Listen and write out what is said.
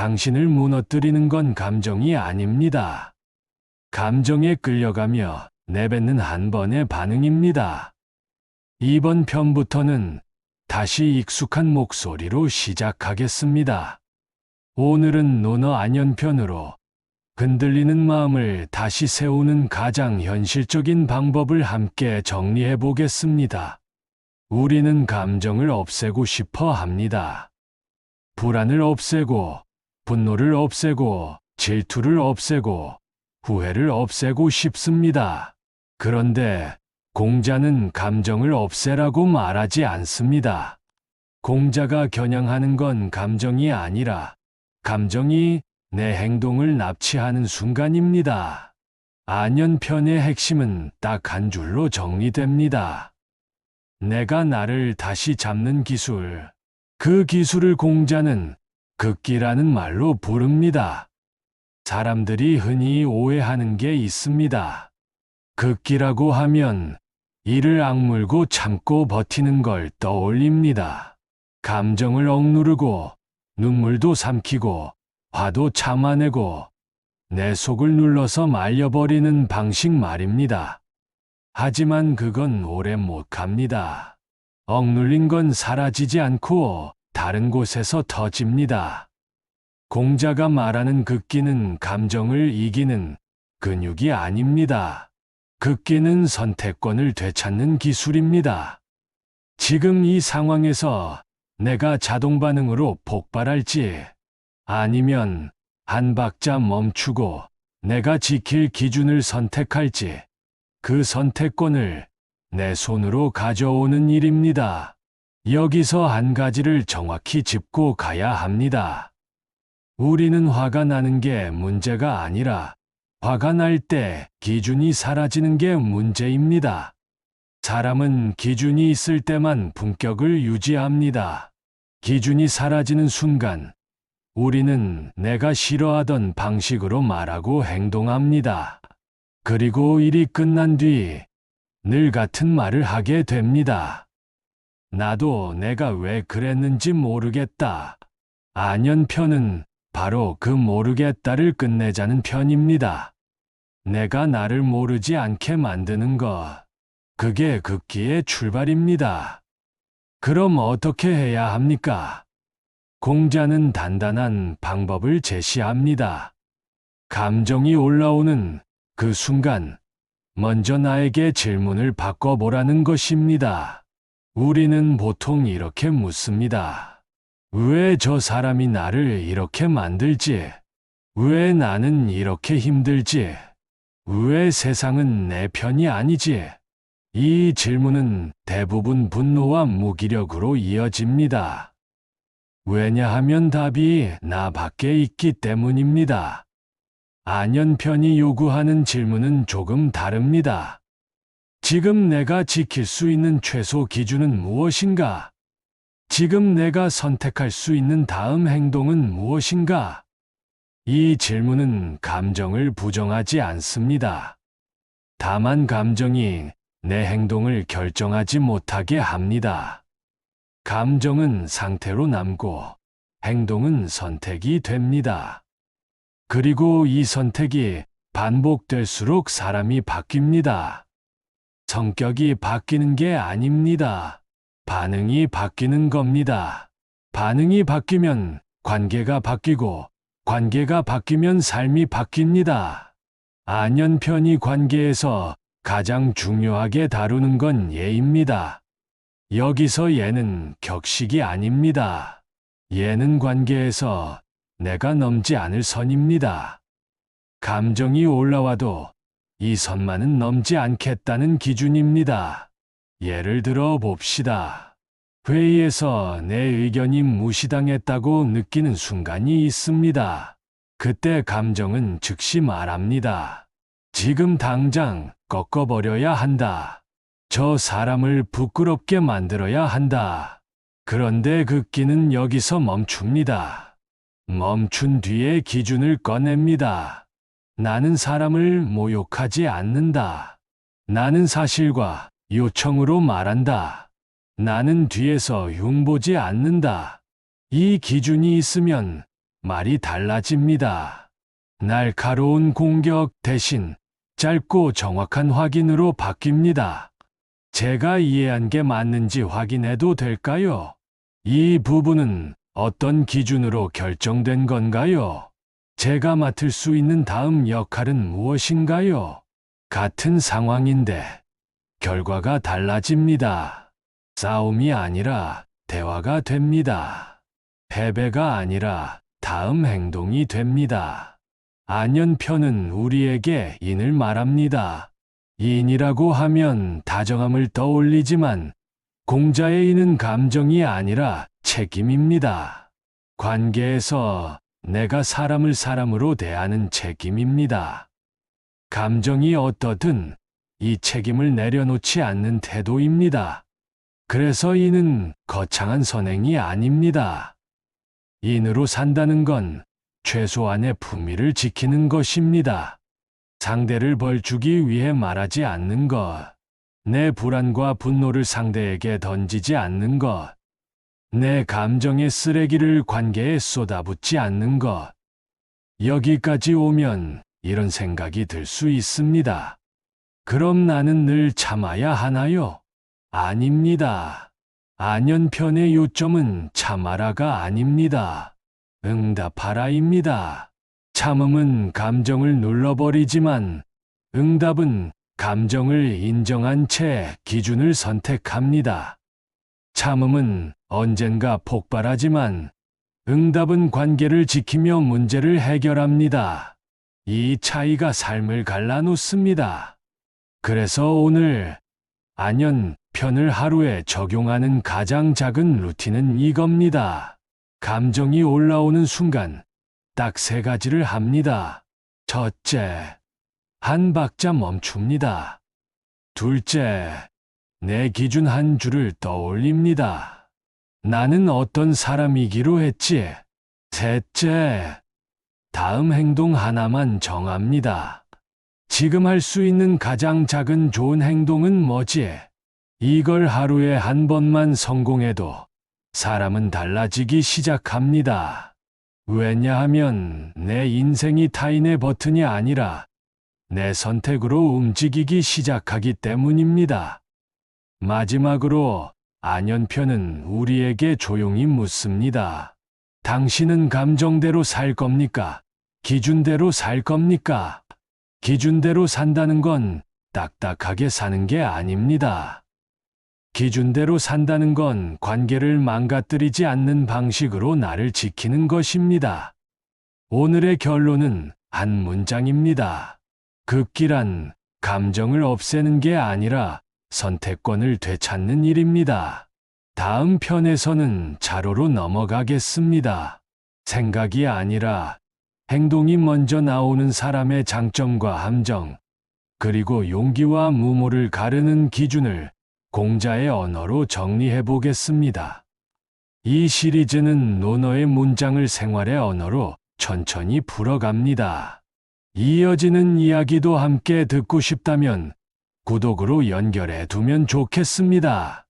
당신을 무너뜨리는 건 감정이 아닙니다. 감정에 끌려가며 내뱉는 한 번의 반응입니다. 이번 편부터는 다시 익숙한 목소리로 시작하겠습니다. 오늘은 논어 안연편으로 흔들리는 마음을 다시 세우는 가장 현실적인 방법을 함께 정리해 보겠습니다. 우리는 감정을 없애고 싶어 합니다. 불안을 없애고, 분노를 없애고, 질투를 없애고, 후회를 없애고 싶습니다. 그런데 공자는 감정을 없애라고 말하지 않습니다. 공자가 겨냥하는 건 감정이 아니라 감정이 내 행동을 납치하는 순간입니다. 안연편의 핵심은 딱 한 줄로 정리됩니다. 내가 나를 다시 잡는 기술. 그 기술을 공자는 극기라는 말로 부릅니다. 사람들이 흔히 오해하는 게 있습니다. 극기라고 하면 이를 악물고 참고 버티는 걸 떠올립니다. 감정을 억누르고 눈물도 삼키고 화도 참아내고 내 속을 눌러서 말려버리는 방식 말입니다. 하지만 그건 오래 못 갑니다. 억눌린 건 사라지지 않고 다른 곳에서 터집니다. 공자가 말하는 극기는 감정을 이기는 근육이 아닙니다. 극기는 선택권을 되찾는 기술입니다. 지금 이 상황에서 내가 자동 반응으로 폭발할지 아니면 한 박자 멈추고 내가 지킬 기준을 선택할지 그 선택권을 내 손으로 가져오는 일입니다. 여기서 한 가지를 정확히 짚고 가야 합니다. 우리는 화가 나는 게 문제가 아니라 화가 날 때 기준이 사라지는 게 문제입니다. 사람은 기준이 있을 때만 품격을 유지합니다. 기준이 사라지는 순간 우리는 내가 싫어하던 방식으로 말하고 행동합니다. 그리고 일이 끝난 뒤 늘 같은 말을 하게 됩니다. 나도 내가 왜 그랬는지 모르겠다. 안연편은 바로 그 모르겠다를 끝내자는 편입니다. 내가 나를 모르지 않게 만드는 것. 그게 극기의 출발입니다. 그럼 어떻게 해야 합니까? 공자는 단단한 방법을 제시합니다. 감정이 올라오는 그 순간, 먼저 나에게 질문을 바꿔보라는 것입니다. 우리는 보통 이렇게 묻습니다. 왜 저 사람이 나를 이렇게 만들지? 왜 나는 이렇게 힘들지? 왜 세상은 내 편이 아니지? 이 질문은 대부분 분노와 무기력으로 이어집니다. 왜냐하면 답이 나 밖에 있기 때문입니다. 안연편이 요구하는 질문은 조금 다릅니다. 지금 내가 지킬 수 있는 최소 기준은 무엇인가? 지금 내가 선택할 수 있는 다음 행동은 무엇인가? 이 질문은 감정을 부정하지 않습니다. 다만 감정이 내 행동을 결정하지 못하게 합니다. 감정은 상태로 남고 행동은 선택이 됩니다. 그리고 이 선택이 반복될수록 사람이 바뀝니다. 성격이 바뀌는 게 아닙니다. 반응이 바뀌는 겁니다. 반응이 바뀌면 관계가 바뀌고 관계가 바뀌면 삶이 바뀝니다. 안연편이 관계에서 가장 중요하게 다루는 건 예입니다. 여기서 예는 격식이 아닙니다. 예는 관계에서 내가 넘지 않을 선입니다. 감정이 올라와도 이 선만은 넘지 않겠다는 기준입니다. 예를 들어 봅시다. 회의에서 내 의견이 무시당했다고 느끼는 순간이 있습니다. 그때 감정은 즉시 말합니다. 지금 당장 꺾어버려야 한다. 저 사람을 부끄럽게 만들어야 한다. 그런데 극기는 여기서 멈춥니다. 멈춘 뒤에 기준을 꺼냅니다. 나는 사람을 모욕하지 않는다. 나는 사실과 요청으로 말한다. 나는 뒤에서 흉보지 않는다. 이 기준이 있으면 말이 달라집니다. 날카로운 공격 대신 짧고 정확한 확인으로 바뀝니다. 제가 이해한 게 맞는지 확인해도 될까요? 이 부분은 어떤 기준으로 결정된 건가요? 제가 맡을 수 있는 다음 역할은 무엇인가요? 같은 상황인데 결과가 달라집니다. 싸움이 아니라 대화가 됩니다. 패배가 아니라 다음 행동이 됩니다. 안연편은 우리에게 인을 말합니다. 인이라고 하면 다정함을 떠올리지만 공자의 인은 감정이 아니라 책임입니다. 관계에서 내가 사람을 사람으로 대하는 책임입니다. 감정이 어떠든 이 책임을 내려놓지 않는 태도입니다. 그래서 인은 거창한 선행이 아닙니다. 인으로 산다는 건 최소한의 품위를 지키는 것입니다. 상대를 벌주기 위해 말하지 않는 것, 내 불안과 분노를 상대에게 던지지 않는 것, 내 감정의 쓰레기를 관계에 쏟아붓지 않는 것. 여기까지 오면 이런 생각이 들 수 있습니다. 그럼 나는 늘 참아야 하나요? 아닙니다. 안연편의 요점은 참아라가 아닙니다. 응답하라입니다. 참음은 감정을 눌러버리지만 응답은 감정을 인정한 채 기준을 선택합니다. 참음은 언젠가 폭발하지만 응답은 관계를 지키며 문제를 해결합니다. 이 차이가 삶을 갈라놓습니다. 그래서 오늘 안연편을 하루에 적용하는 가장 작은 루틴은 이겁니다. 감정이 올라오는 순간 딱 3가지를 합니다. 첫째, 한 박자 멈춥니다. 둘째, 내 기준 한 줄을 떠올립니다. 나는 어떤 사람이기로 했지? 셋째, 다음 행동 하나만 정합니다. 지금 할 수 있는 가장 작은 좋은 행동은 뭐지? 이걸 하루에 한 번만 성공해도 사람은 달라지기 시작합니다. 왜냐하면 내 인생이 타인의 버튼이 아니라 내 선택으로 움직이기 시작하기 때문입니다. 마지막으로 안연편은 우리에게 조용히 묻습니다. 당신은 감정대로 살 겁니까? 기준대로 살 겁니까? 기준대로 산다는 건 딱딱하게 사는 게 아닙니다. 기준대로 산다는 건 관계를 망가뜨리지 않는 방식으로 나를 지키는 것입니다. 오늘의 결론은 한 문장입니다. 극기란 감정을 없애는 게 아니라 선택권을 되찾는 일입니다. 다음 편에서는 자로로 넘어가겠습니다. 생각이 아니라 행동이 먼저 나오는 사람의 장점과 함정, 그리고 용기와 무모를 가르는 기준을 공자의 언어로 정리해 보겠습니다. 이 시리즈는 논어의 문장을 생활의 언어로 천천히 풀어갑니다. 이어지는 이야기도 함께 듣고 싶다면 구독으로 연결해 두면 좋겠습니다.